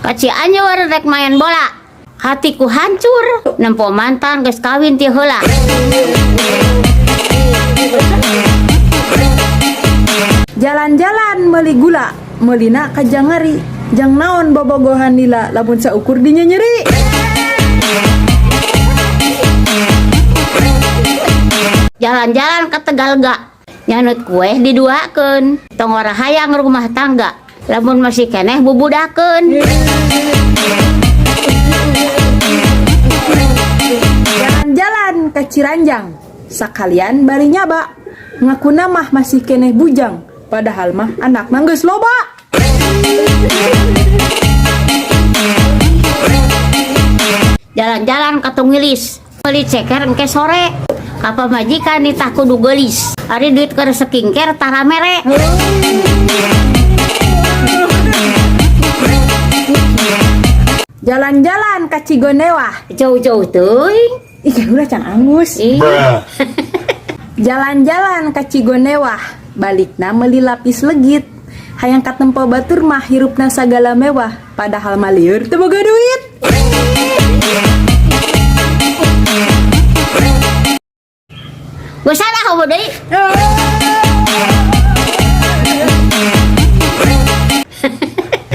Kaci anyur rek main bola. Hatiku hancur, nempo mantan geus kawin ti heula. Jalan-jalan meuli gula, meulina ka Jangari. Jang naon bobogohan lila lamun saukur dinya nyeri. Jalan-jalan ke Tegalga, nyanut kue diduakeun, tong ora hayang rumah tangga, lamun masih keneh bubudakeun. Jalan-jalan ke Ciranjang, sakalian bari nyaba, ngakuna mah masih keneh bujang, padahal mah anak geus loba. Jalan-jalan ke Tunggilis, meuli ceker engke sore, apa majikan nitah kudu geulis, ari duit keur skincare tara mere. Jalan-jalan ke Cigonewah, Jauh-jauh teuing. ih kan udah can Angus. Jalan-jalan ke Cigonewah, balikna meuli lapis legit. Hayang katempo batur mah hirupna sagala mewah, padahal mah lieur teu boga duit. Gue salah kamu deui.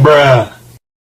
Bruh.